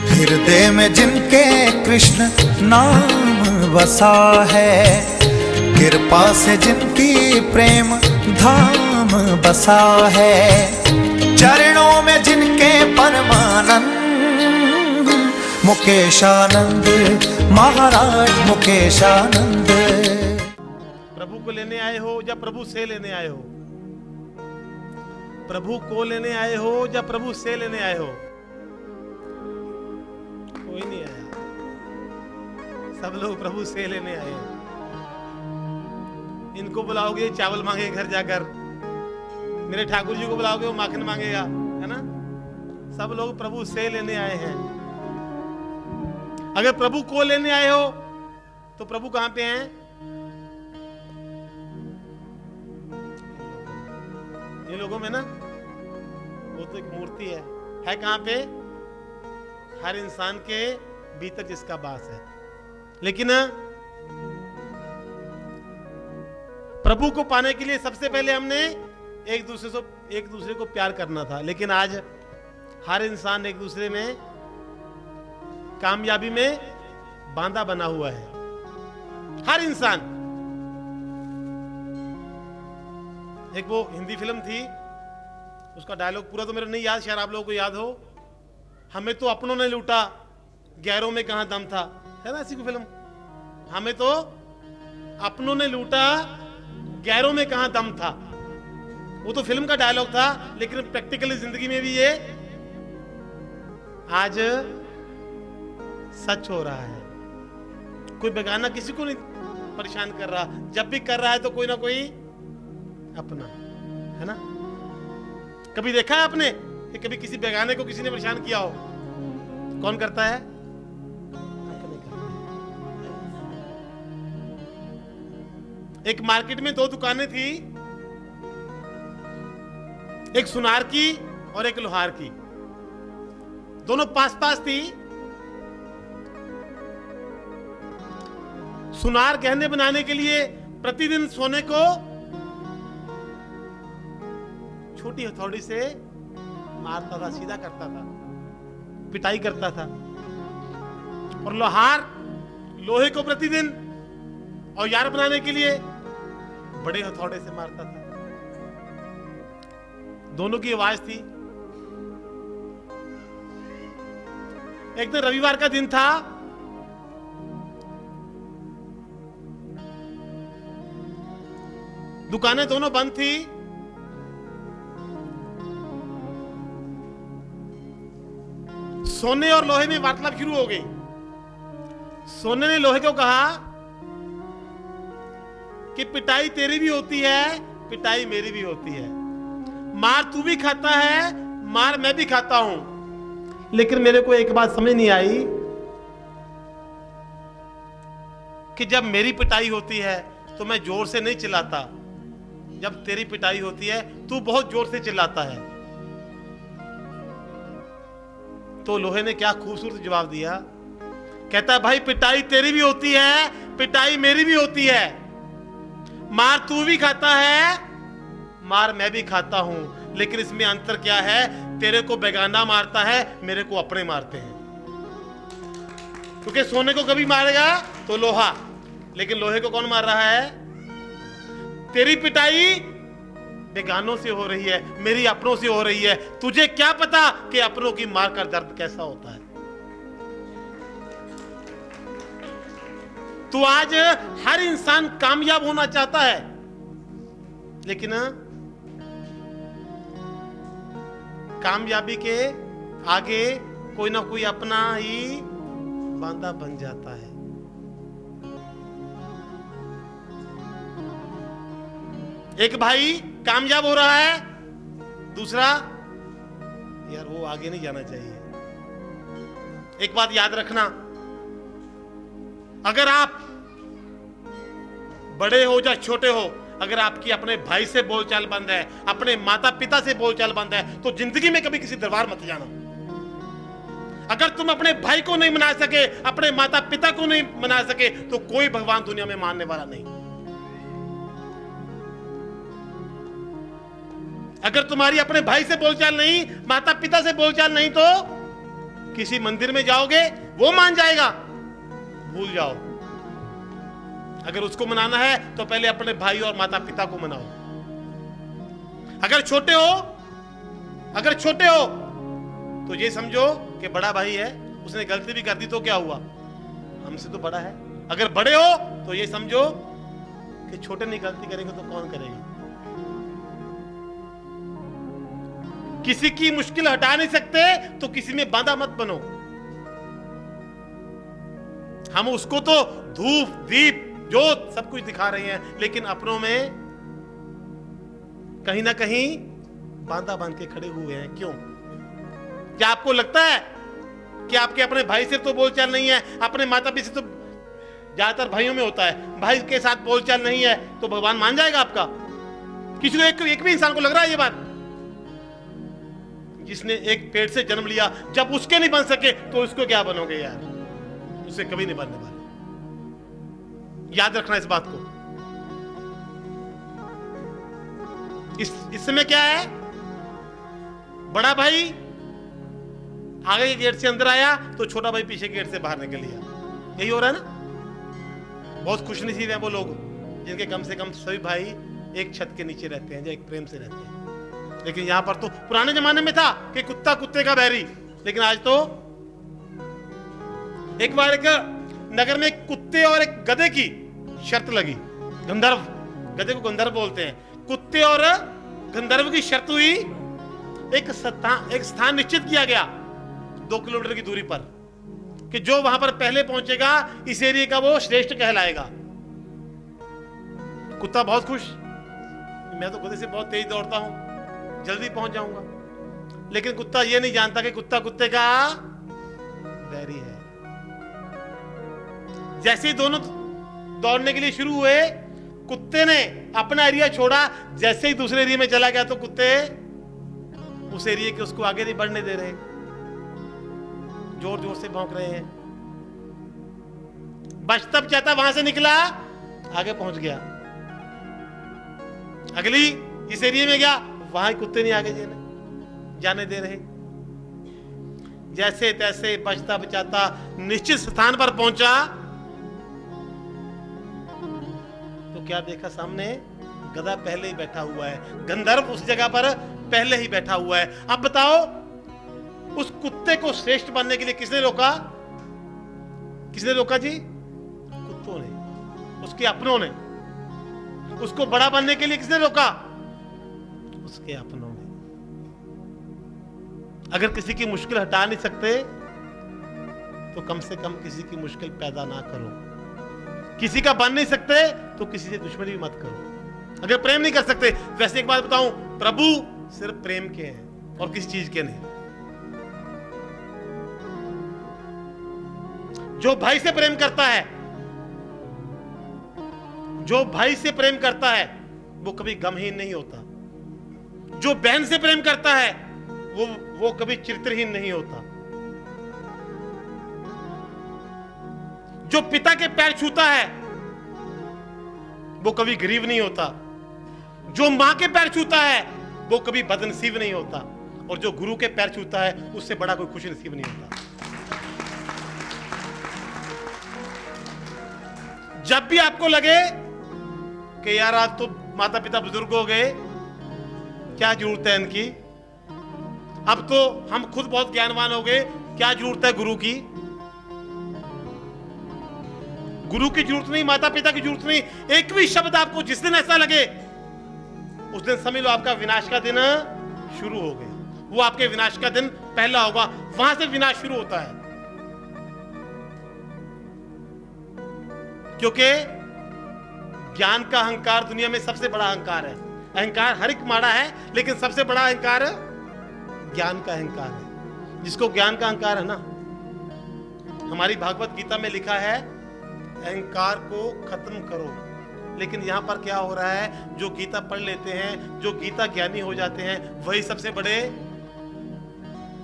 हृदय में जिनके कृष्ण नाम बसा है, कृपा से जिनकी प्रेम धाम बसा है, चरणों में जिनके परमानंद मुकेशानंद महाराज मुकेशानंद। प्रभु को लेने आए हो या प्रभु से लेने आए हो? प्रभु को लेने आए हो या प्रभु से लेने आए हो? कोई नहीं आया, सब लोग प्रभु से लेने आए हैं। इनको बुलाओगे चावल मांगे घर जाकर, मेरे ठाकुर जी को बुलाओगे वो माखन मांगेगा, है ना? सब लोग प्रभु से लेने आए हैं। अगर प्रभु को लेने आए हो तो प्रभु कहां पे हैं? ये लोगों में ना, वो तो एक मूर्ति है कहां पे? हर इंसान के भीतर जिसका वास है। लेकिन प्रभु को पाने के लिए सबसे पहले हमने एक दूसरे को प्यार करना था। लेकिन आज हर इंसान एक दूसरे में कामयाबी में बांधा बना हुआ है। हर इंसान। एक वो हिंदी फिल्म थी, उसका डायलॉग पूरा तो मेरा नहीं याद, शायद आप लोगों को याद हो। हमें तो अपनों ने लूटा, गैरों में कहां दम था, है ना ऐसी कोई फिल्म? हमें तो अपनों ने लूटा, गैरों में कहां दम था। वो तो फिल्म का डायलॉग था, लेकिन प्रैक्टिकली जिंदगी में भी ये आज सच हो रहा है। कोई बेगाना किसी को नहीं परेशान कर रहा, जब भी कर रहा है तो कोई ना कोई अपना, है ना? कभी देखा है आपने कि कभी किसी बेगाने को किसी ने परेशान किया हो? कौन करता है? अपने करते हैं। एक मार्केट में दो दुकानें थी, एक सुनार की और एक लोहार की। दोनों पास पास थी। सुनार गहने बनाने के लिए प्रतिदिन सोने को छोटी हथौड़ी से मारता था, सीधा करता था, पिटाई करता था। और लोहार लोहे को प्रतिदिन औजार बनाने के लिए बड़े हथौड़े से मारता था। दोनों की आवाज थी। एक दिन रविवार का दिन था। दुकानें दोनों बंद थी। सोने और लोहे में वार्तालाप शुरू हो गई। सोने ने लोहे को कहा कि पिटाई तेरी भी होती है, पिटाई मेरी भी होती है। मार तू भी खाता है, मार मैं भी खाता हूं। लेकिन मेरे को एक बात समझ नहीं आई कि जब मेरी पिटाई होती है तो मैं जोर से नहीं चिल्लाता, जब तेरी पिटाई होती है तू बहुत जोर से चिल्लाता है। तो लोहे ने क्या खूबसूरत जवाब दिया। कहता है भाई पिटाई तेरी भी होती है, पिटाई मेरी भी होती है। मार तू भी खाता है, मार मैं भी खाता हूं। लेकिन इसमें अंतर क्या है? तेरे को बेगाना मारता है, मेरे को अपने मारते हैं। क्योंकि सोने को कभी मारेगा तो लोहा, लेकिन लोहे को कौन मार रहा है? तेरी पिटाई बेगानों से हो रही है, मेरी अपनों से हो रही है। तुझे क्या पता कि अपनों की मार का दर्द कैसा होता है? तो आज हर इंसान कामयाब होना चाहता है, लेकिन कामयाबी के आगे कोई ना कोई अपना ही बांधा बन जाता है। एक भाई कामयाब हो रहा है, दूसरा यार वो आगे नहीं जाना चाहिए। एक बात याद रखना, अगर आप बड़े हो या छोटे हो, अगर आपकी अपने भाई से बोलचाल बंद है, अपने माता पिता से बोलचाल बंद है, तो जिंदगी में कभी किसी दरबार मत जाना। अगर तुम अपने भाई को नहीं मना सके, अपने माता पिता को नहीं मना सके, तो कोई भगवान दुनिया में मानने वाला नहीं। अगर तुम्हारी अपने भाई से बोलचाल नहीं, माता पिता से बोलचाल नहीं, तो किसी मंदिर में जाओगे वो मान जाएगा, भूल जाओ। अगर उसको मनाना है तो पहले अपने भाई और माता पिता को मनाओ। अगर छोटे हो तो ये समझो कि बड़ा भाई है, उसने गलती भी कर दी तो क्या हुआ, हमसे तो बड़ा है। अगर बड़े हो तो ये समझो कि छोटे नहीं गलती करेंगे तो कौन करेगा। किसी की मुश्किल हटा नहीं सकते तो किसी में बांधा मत बनो। हम उसको तो धूप दीप जोत सब कुछ दिखा रहे हैं, लेकिन अपनों में कहीं ना कहीं बांधा बांध के खड़े हुए हैं। क्यों? क्या आपको लगता है कि आपके अपने भाई से तो बोलचाल नहीं है, अपने माता पिता से तो ज्यादातर भाइयों में होता है, भाई के साथ बोलचाल नहीं है तो भगवान मान जाएगा आपका? किसी को एक भी इंसान को लग रहा है ये बात? जिसने एक पेट से जन्म लिया, जब उसके नहीं बन सके तो उसको क्या बनोगे यार? उसे कभी नहीं बनने वाले। याद रखना इस बात को। इस समय क्या है, बड़ा भाई आगे के गेट से अंदर आया तो छोटा भाई पीछे गेट से बाहर निकल लिया। यही हो रहा है ना? बहुत खुशनसीब है वो लोग जिनके कम से कम सभी भाई एक छत के नीचे रहते हैं, जो एक प्रेम से रहते हैं। लेकिन यहां पर तो पुराने जमाने में था कि कुत्ता कुत्ते का बैरी, लेकिन आज तो एक बार एक नगर में एक कुत्ते और एक गधे की शर्त लगी। गंधर्व, गधे को गंधर्व बोलते हैं। कुत्ते और गंधर्व की शर्त हुई, एक स्थान निश्चित किया गया 2 किलोमीटर की दूरी पर, कि जो वहां पर पहले पहुंचेगा इस एरिया का वो श्रेष्ठ कहलाएगा। कुत्ता बहुत खुश, मैं तो गधे से बहुत तेज दौड़ता हूं, जल्दी पहुंच जाऊंगा। लेकिन कुत्ता ये नहीं जानता कि कुत्ता कुत्ते का बैरी है। जैसे ही दोनों दौड़ने के लिए शुरू हुए, कुत्ते ने अपना एरिया छोड़ा, जैसे ही दूसरे एरिया में चला गया तो कुत्ते उस एरिया के उसको आगे नहीं बढ़ने दे रहे, जोर जोर से भौंक रहे हैं। बचता बचाता वहां से निकला, आगे पहुंच गया। अगली इस एरिया में गया, वहां कुत्ते नहीं आगे जाने दे रहे। जैसे तैसे बचता बचाता निश्चित स्थान पर पहुंचा तो क्या देखा सामने? गधा पहले ही बैठा हुआ है, गंधर्व उस जगह पर पहले ही बैठा हुआ है। अब बताओ, उस कुत्ते को श्रेष्ठ बनने के लिए किसने रोका? किसने रोका जी? कुत्तों ने, उसके अपनों ने। उसको बड़ा बनने के लिए किसने रोका? उसके अपनों ने। अगर किसी की मुश्किल हटा नहीं सकते तो कम से कम किसी की मुश्किल पैदा ना करो। किसी का बन नहीं सकते तो किसी से दुश्मनी भी मत करो। अगर प्रेम नहीं कर सकते, वैसे एक बात बताऊं, प्रभु सिर्फ प्रेम के हैं और किसी चीज के नहीं। जो भाई से प्रेम करता है, जो भाई से प्रेम करता है वो कभी गमहीन नहीं होता। जो बहन से प्रेम करता है वो कभी चरित्रहीन नहीं होता। जो पिता के पैर छूता है वो कभी गरीब नहीं होता। जो मां के पैर छूता है वो कभी बदनसीब नहीं होता। और जो गुरु के पैर छूता है उससे बड़ा कोई खुश नसीब नहीं होता। जब भी आपको लगे कि यार आज तो माता पिता बुजुर्ग हो गए, क्या जरूरत है इनकी, अब तो हम खुद बहुत ज्ञानवान हो गए, क्या जरूरत है गुरु की? गुरु की जरूरत नहीं, माता पिता की जरूरत नहीं। एक भी शब्द आपको जिस दिन ऐसा लगे उस दिन समझ लो आपका विनाश का दिन शुरू हो गया। वो आपके विनाश का दिन पहला होगा, वहां से विनाश शुरू होता है। क्योंकि ज्ञान का अहंकार दुनिया में सबसे बड़ा अहंकार है। अहंकार हर एक माड़ा है, लेकिन सबसे बड़ा अहंकार ज्ञान का अहंकार है। जिसको ज्ञान का अहंकार है ना, हमारी भागवत गीता में लिखा है अहंकार को खत्म करो। लेकिन यहां पर क्या हो रहा है, जो गीता पढ़ लेते हैं, जो गीता ज्ञानी हो जाते हैं, वही सबसे बड़े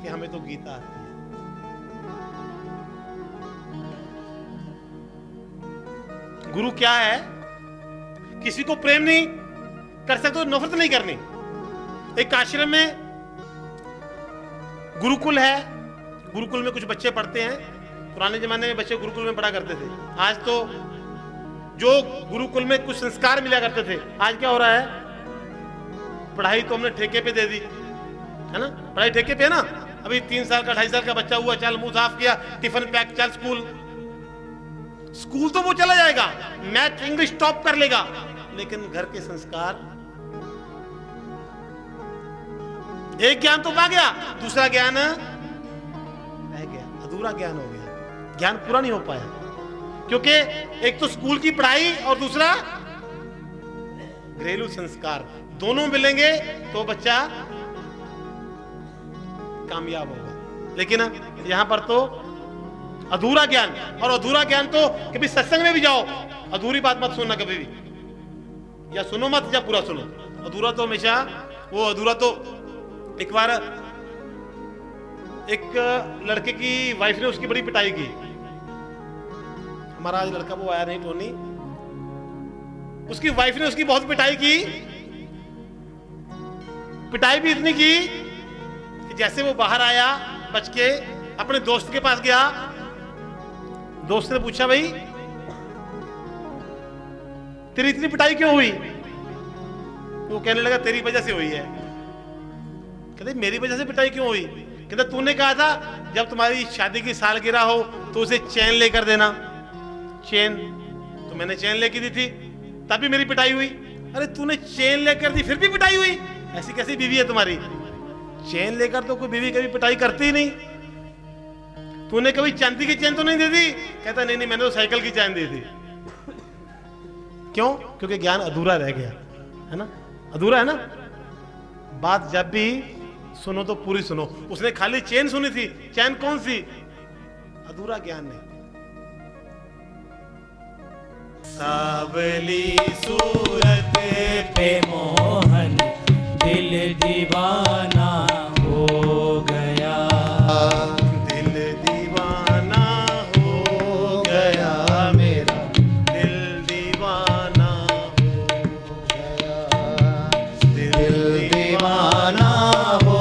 कि हमें तो गीता आती है। गुरु क्या है? किसी को प्रेम नहीं कर सकते तो नफरत नहीं करनी। एक आश्रम में गुरुकुल है, गुरुकुल में कुछ बच्चे पढ़ते हैं, पुराने जमाने में बच्चे गुरुकुल में पढ़ा करते थे, आज तो जो गुरुकुल में कुछ संस्कार मिला करते थे, आज क्या हो रहा है, पढ़ाई तो हमने ठेके पे दे दी, है ना, पढ़ाई ठेके पे है ना। अभी 3 साल का 2.5 साल का बच्चा हुआ, चल मुंह साफ किया, टिफिन पैक, चल स्कूल। स्कूल तो वो चला जाएगा, मैथ इंग्लिश टॉप कर लेगा, लेकिन घर के संस्कार, एक ज्ञान तो पा गया, दूसरा ज्ञान रह गया, अधूरा ज्ञान हो गया, ज्ञान पूरा नहीं हो पाया, क्योंकि एक तो स्कूल की पढ़ाई और दूसरा घरेलू संस्कार, दोनों मिलेंगे तो बच्चा कामयाब होगा। लेकिन यहां पर तो अधूरा ज्ञान, और अधूरा ज्ञान तो कभी सत्संग में भी जाओ, अधूरी बात मत सुनना कभी भी, या सुनो मत या पूरा सुनो, अधूरा तो हमेशा वो अधूरा। तो एक बार एक लड़के की वाइफ ने उसकी बड़ी पिटाई की, हमारा आज लड़का वो आया नहीं, टोनी, उसकी वाइफ ने उसकी बहुत पिटाई की, पिटाई भी इतनी की कि जैसे वो बाहर आया बच के अपने दोस्त के पास गया, दोस्त ने पूछा, भाई तेरी इतनी पिटाई क्यों हुई? वो कहने लगा तेरी वजह से हुई है। कहते मेरी वजह से पिटाई क्यों हुई? कहते तूने कहा था जब तुम्हारी शादी की सालगिरह हो तो उसे चेन लेकर देना, चेन तो मैंने चेन लेके दी थी, तभी मेरी पिटाई हुई। अरे तूने चेन लेकर दी फिर भी पिटाई हुई? ऐसी कैसी बीवी है तुम्हारी? चेन लेकर तो कोई बीवी कभी पिटाई करती ही नहीं। तूने कभी चांदी की चेन तो नहीं दे दी? कहता नहीं नहीं, मैंने तो साइकिल की चेन दी थी। क्यों? क्योंकि ज्ञान अधूरा रह गया है ना, अधूरा है ना। बात जब भी सुनो तो पूरी सुनो। उसने खाली चेन सुनी थी, चैन कौन सी? अधूरा ज्ञान नहीं। सावली सूरत पे मोहन दिल दीवाना हो गया, दिल दीवाना हो गया मेरा, दिल दीवाना हो गया, दिल दीवाना हो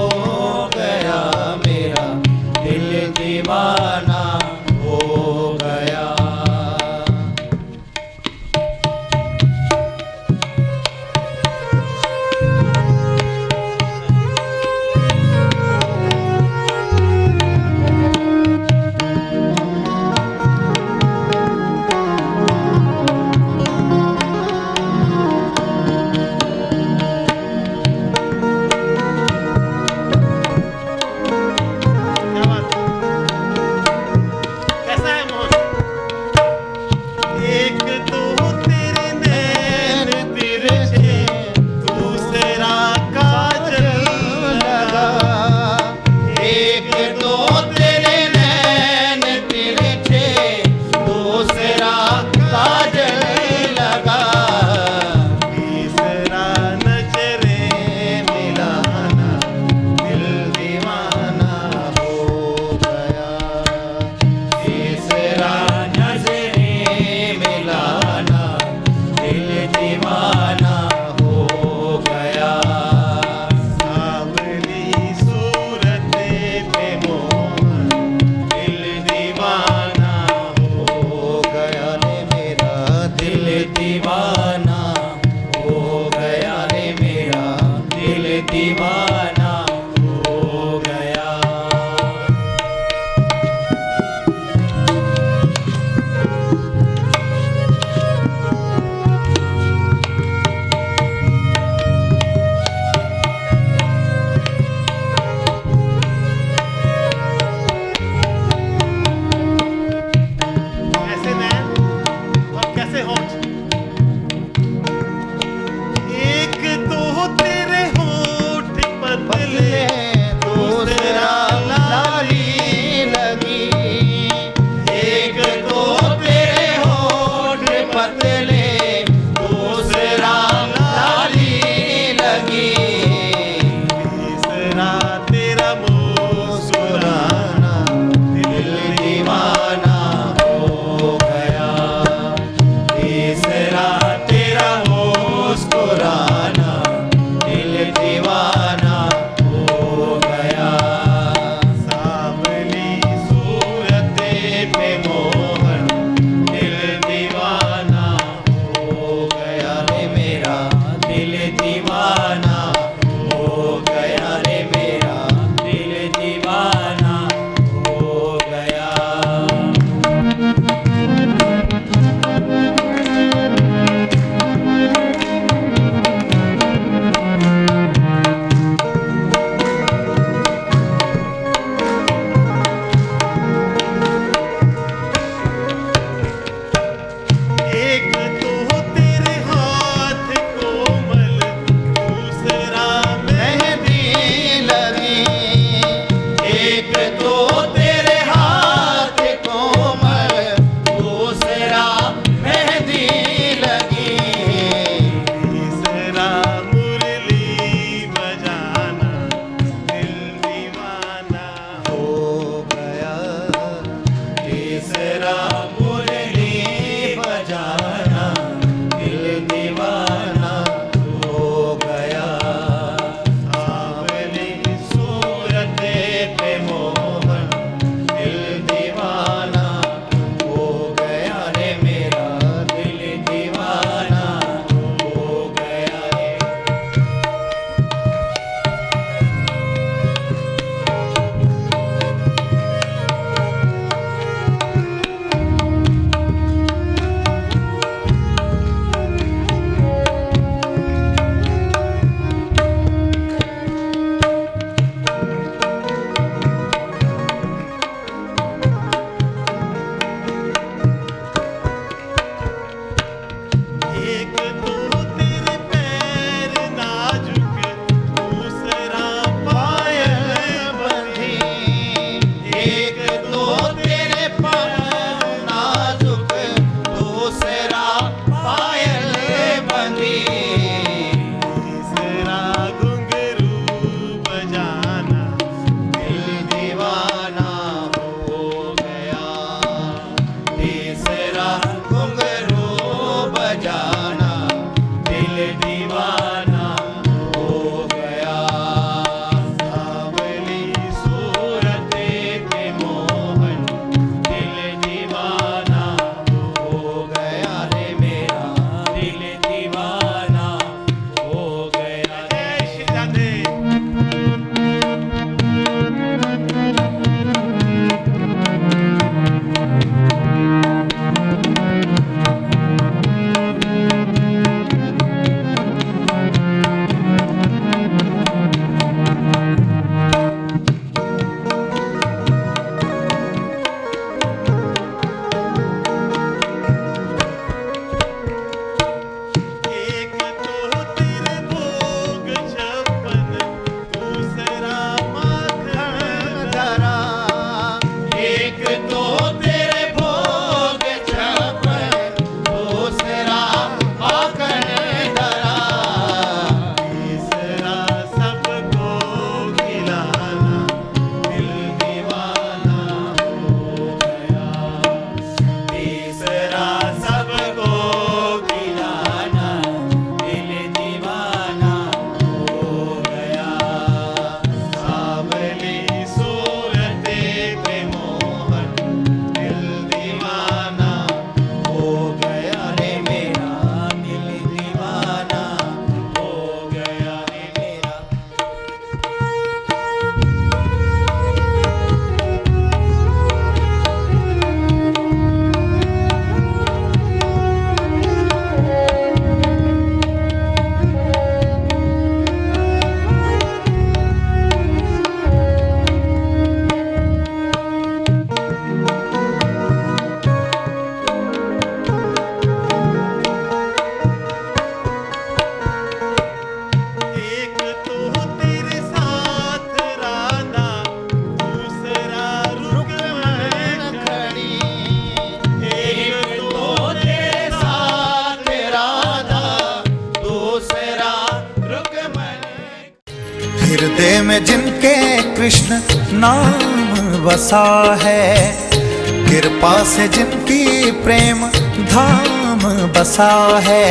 गया मेरा, दिल दीवाना हो गया। क्या बात है? में जिनके कृष्ण नाम बसा है, कृपा से जिनकी प्रेम धाम बसा है,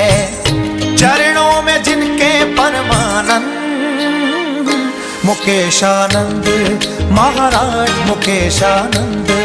चरणों में जिनके परमानंद मुकेशानंद महाराज मुकेशानंद।